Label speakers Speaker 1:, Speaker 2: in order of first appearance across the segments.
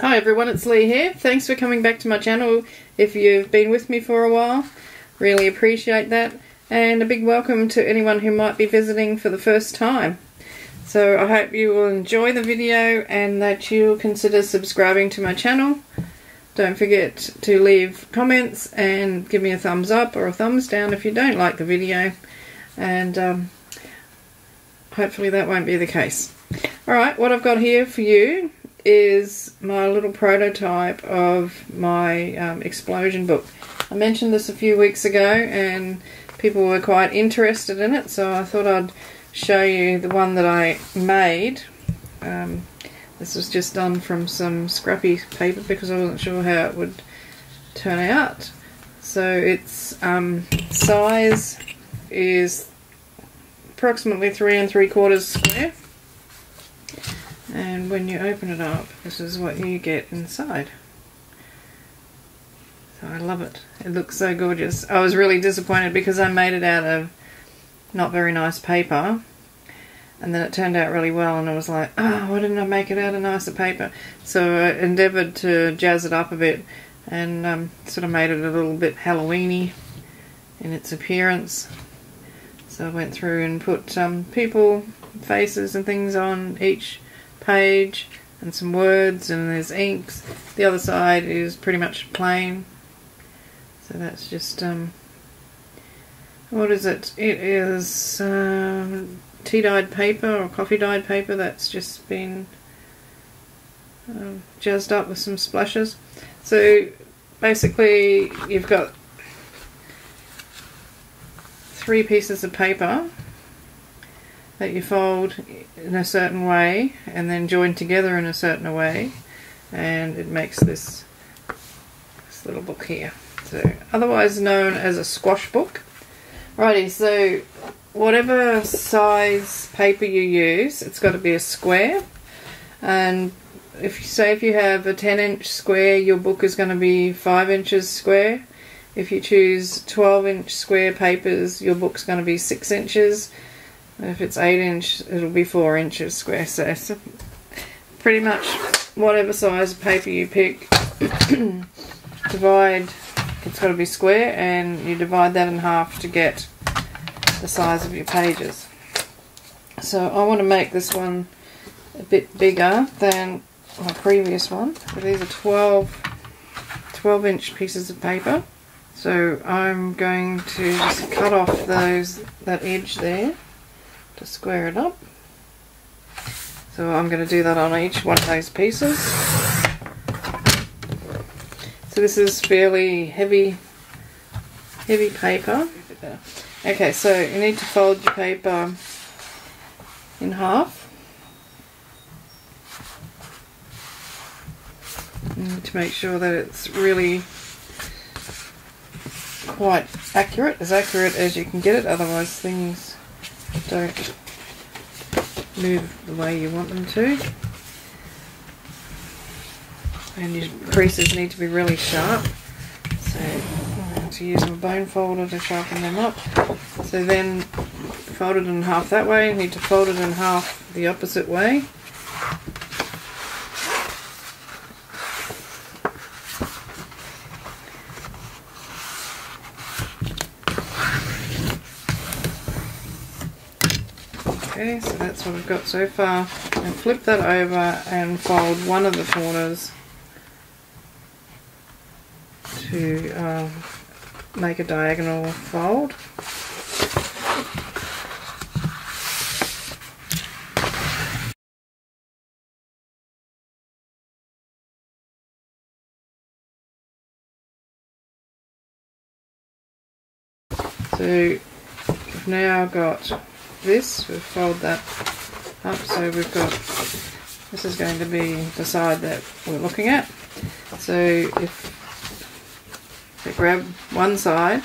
Speaker 1: Hi everyone, it's Lee here. Thanks for coming back to my channel if you've been with me for a while. Really appreciate that. And a big welcome to anyone who might be visiting for the first time. So I hope you will enjoy the video and that you'll consider subscribing to my channel. Don't forget to leave comments and give me a thumbs up or a thumbs down if you don't like the video. And hopefully that won't be the case. Alright, what I've got here for you is my little prototype of my explosion book. I mentioned this a few weeks ago and people were quite interested in it, so I thought I'd show you the one that I made. This was just done from some scrappy paper because I wasn't sure how it would turn out. So its size is approximately 3 3/4 square. And when you open it up, this is what you get inside. So I love it. It looks so gorgeous. I was really disappointed because I made it out of not very nice paper. And then it turned out really well and I was like, oh, why didn't I make it out of nicer paper? So I endeavoured to jazz it up a bit and sort of made it a little bit Halloween-y in its appearance. So I went through and put people faces and things on each page and some words, and there's inks. The other side is pretty much plain. So that's just what is it? It is tea dyed paper or coffee dyed paper that's just been jazzed up with some splashes. So basically you've got 3 pieces of paper that you fold in a certain way and then join together in a certain way, and it makes this little book here. So otherwise known as a squash book. Righty, so whatever size paper you use, it's got to be a square. And if you have a 10-inch square, your book is going to be 5 inches square. If you choose 12-inch square papers, your book's going to be 6 inches. If it's 8-inch, it'll be 4 inches square. So pretty much whatever size of paper you pick, divide, it's got to be square, and you divide that in half to get the size of your pages. So I want to make this one a bit bigger than my previous one. So these are 12-inch pieces of paper. So I'm going to just cut off that edge there to square it up. So I'm going to do that on each one of those pieces. So this is fairly heavy paper. Okay, so you need to fold your paper in half to make sure that it's really quite accurate as you can get it, otherwise things don't move the way you want them to. And your creases need to be really sharp, so I'm going to use my bone folder to sharpen them up. So then fold it in half that way, you need to fold it in half the opposite way. Okay, so that's what I've got so far. And flip that over and fold one of the corners to make a diagonal fold. So we've now got this, we'll fold that up, so we've got, this is going to be the side that we're looking at. So if you grab one side,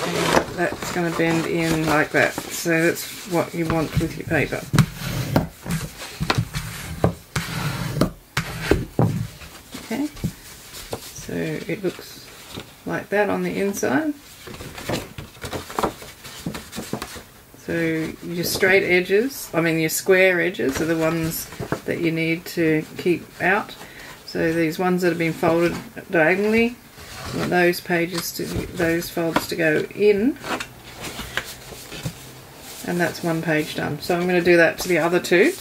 Speaker 1: and that's going to bend in like that, so that's what you want with your paper. Okay, so it looks like that on the inside. So your straight edges, I mean your square edges, are the ones that you need to keep out. So these ones that have been folded diagonally, I want those folds to go in, and that's one page done. So I'm going to do that to the other two.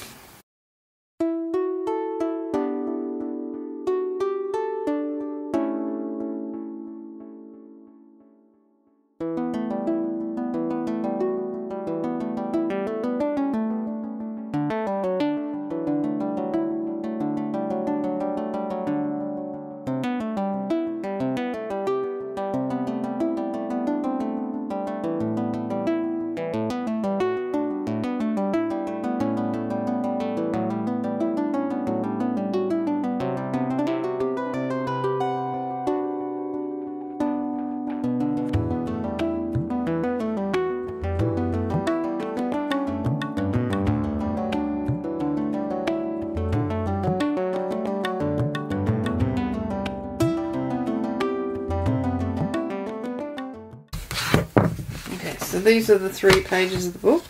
Speaker 1: So these are the 3 pages of the book.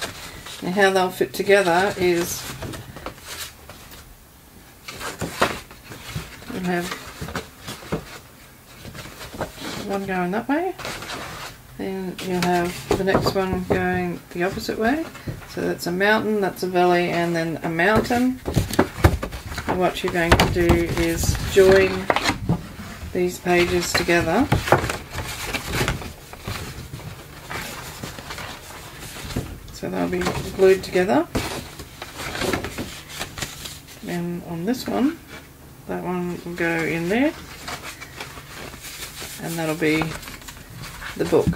Speaker 1: Now how they'll fit together is you'll have one going that way, then you'll have the next one going the opposite way. So that's a mountain, that's a valley, and then a mountain. And what you're going to do is join these pages together. So they'll be glued together. And on this one, that one will go in there. And that'll be the book.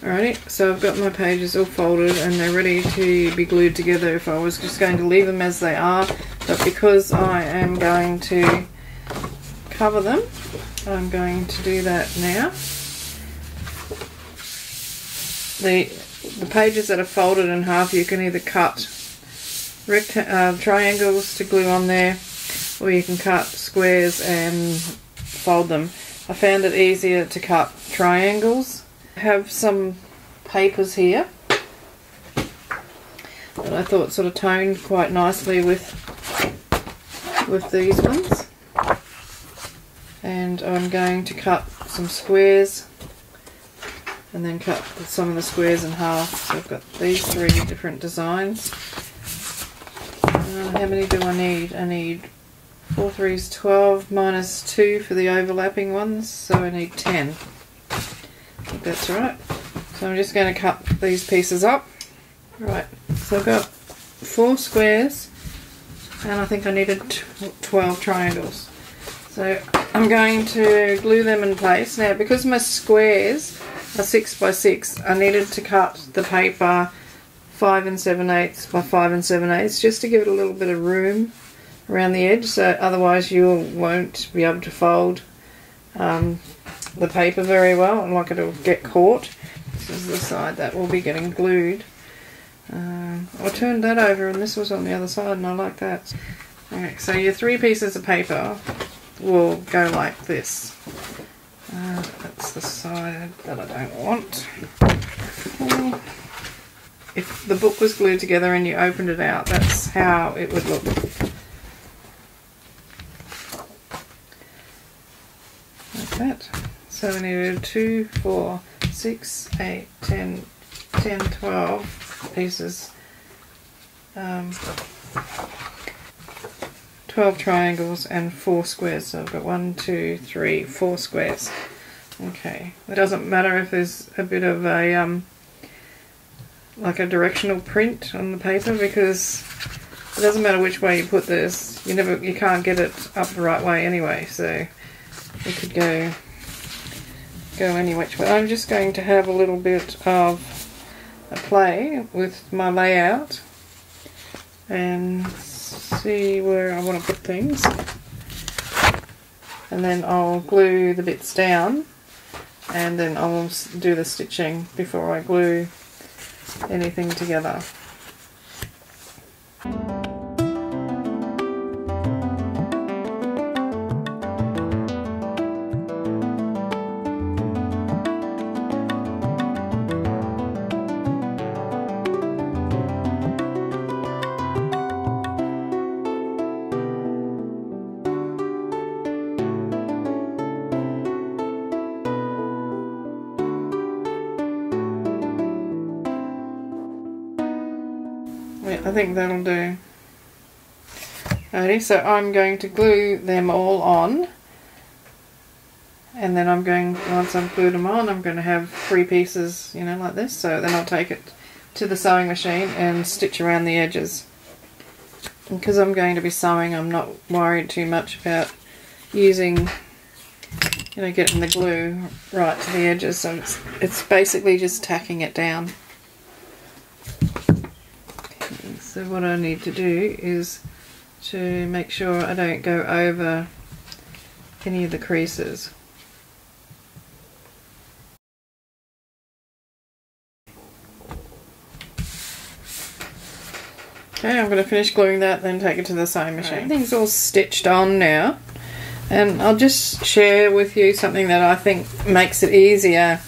Speaker 1: Alrighty, so I've got my pages all folded and they're ready to be glued together if I was just going to leave them as they are. But because I am going to cover them, I'm going to do that now. The pages that are folded in half, you can either cut triangles to glue on there, or you can cut squares and fold them. I found it easier to cut triangles. I have some papers here that I thought sort of toned quite nicely with these ones, and I'm going to cut some squares and then cut some of the squares in half. So I've got these 3 different designs. How many do I need? I need 4 3's 12 minus 2 for the overlapping ones, so I need 10. I think that's right. So I'm just going to cut these pieces up. Right, so I've got 4 squares and I think I needed 12 triangles. So I'm going to glue them in place. Now because my squares are 6 by 6, I needed to cut the paper 5 7/8 by 5 7/8 just to give it a little bit of room around the edge, so otherwise you won't be able to fold the paper very well, and like it'll get caught. This is the side that will be getting glued. I turned that over and this was on the other side, and I like that. Okay, so your 3 pieces of paper will go like this. That's the side that I don't want. If the book was glued together and you opened it out, that's how it would look. Like that. So we needed 2, 4, 6, 8, 10, 12 pieces. 12 triangles and 4 squares. So I've got 1, 2, 3, 4 squares. Okay. It doesn't matter if there's a bit of a like a directional print on the paper, because it doesn't matter which way you put this. You can't get it up the right way anyway. So it could go any which way. I'm just going to have a little bit of a play with my layout and see where I want to put things, and then I'll glue the bits down, and then I'll do the stitching before I glue anything together. I think that'll do. Alrighty, so I'm going to glue them all on, and then I'm going, once I've glued them on, I'm going to have 3 pieces, you know, like this. So then I'll take it to the sewing machine and stitch around the edges. And because I'm going to be sewing, I'm not worried too much about using, you know, getting the glue right to the edges. So it's basically just tacking it down. Okay, so what I need to do is to make sure I don't go over any of the creases. Okay, I'm going to finish gluing that, then take it to the sewing machine. Everything's all stitched on now, and I'll just share with you something that I think makes it easier.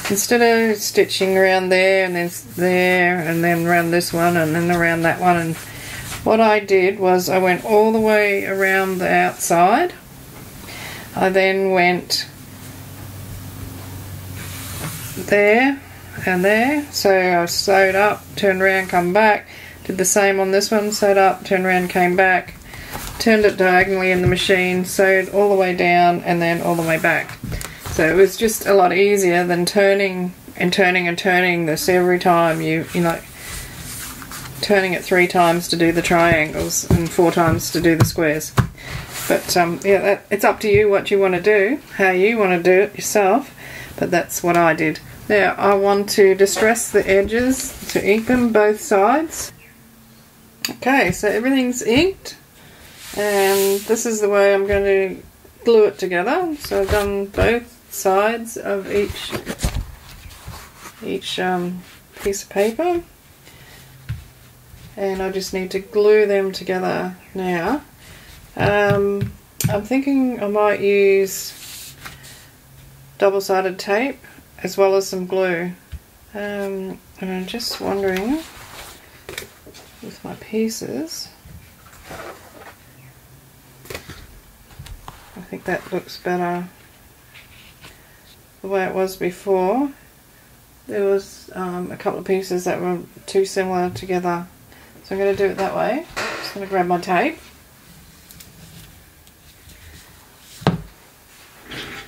Speaker 1: Instead of stitching around there and then there and then around this one and then around that one, and what I did was I went all the way around the outside. I then went there and there, so I sewed up, turned around, come back, did the same on this one, sewed up, turned around, came back, turned it diagonally in the machine, sewed all the way down and then all the way back. So it was just a lot easier than turning and turning and turning this every time. You know, turning it 3 times to do the triangles and 4 times to do the squares. But yeah, it's up to you what you want to do, how you want to do it yourself, but that's what I did. Now I want to distress the edges to ink them both sides. Okay, so everything's inked, and this is the way I'm going to glue it together. So I've done both sides of each piece of paper, and I just need to glue them together now. I'm thinking I might use double-sided tape as well as some glue, and I'm just wondering with my pieces, I think that looks better the way it was before. There was a couple of pieces that were too similar together, so I'm going to do it that way. Just going to grab my tape.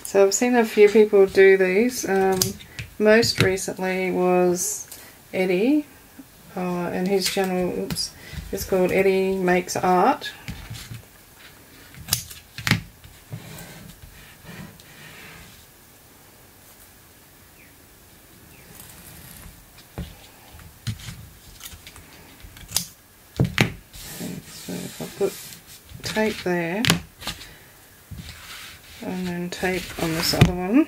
Speaker 1: So I've seen a few people do these. Most recently was Eddie, and his channel is called Eddie Makes Art. So if I put tape there, and then tape on this other one.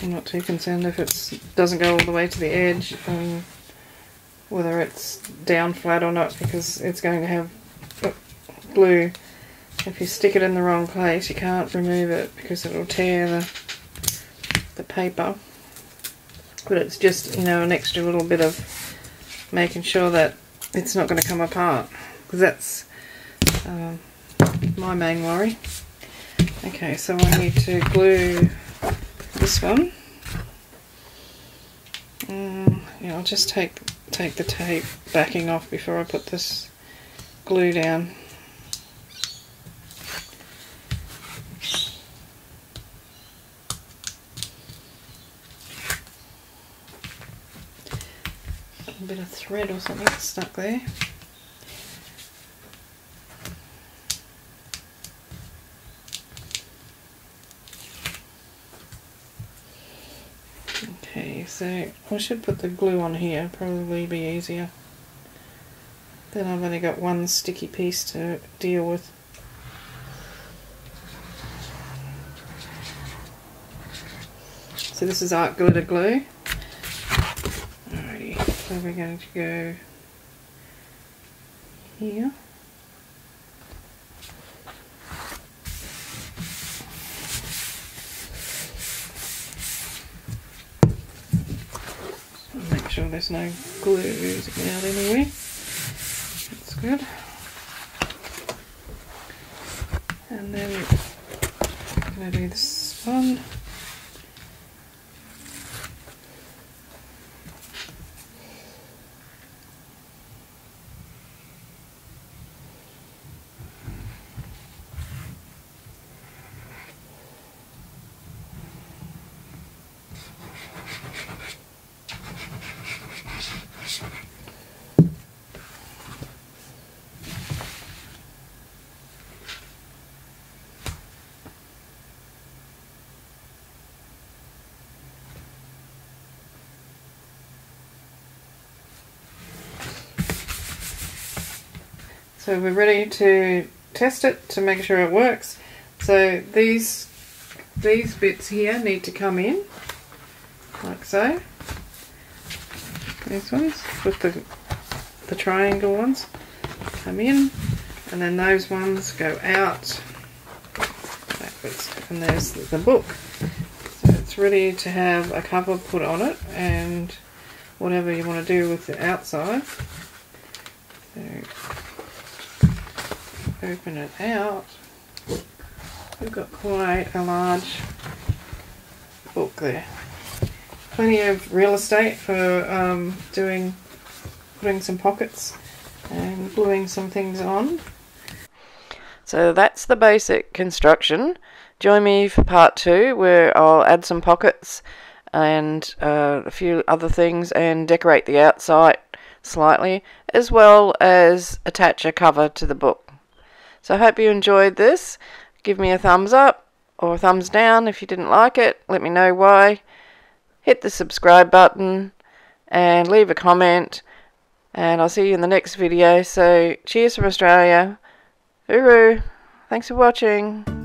Speaker 1: I'm not too concerned if it doesn't go all the way to the edge, whether it's down flat or not, because it's going to have glue. If you stick it in the wrong place, you can't remove it because it will tear the paper. But it's just, you know, an extra little bit of making sure that it's not going to come apart, because that's my main worry. Okay, so I need to glue this one. Yeah, I'll just take the tape backing off before I put this glue down. A bit of thread or something stuck there. Okay, so I should put the glue on here, probably be easier. Then I've only got one sticky piece to deal with. So this is art glitter glue. Alrighty, so we're going to go here. Make sure there's no glue oozing out anywhere. That's good. And then I'm going to do this on. So we're ready to test it to make sure it works. So these bits here need to come in, like so. These ones with the triangle ones come in, and then those ones go out backwards. And there's the book. So it's ready to have a cover put on it, and whatever you want to do with the outside. So open it out. We've got quite a large book there. Plenty of real estate for putting some pockets and gluing some things on. So that's the basic construction. Join me for part 2, where I'll add some pockets and a few other things and decorate the outside slightly, as well as attach a cover to the book. So I hope you enjoyed this. Give me a thumbs up or a thumbs down if you didn't like it. Let me know why. Hit the subscribe button and leave a comment. And I'll see you in the next video. So cheers from Australia. Hooroo. Thanks for watching.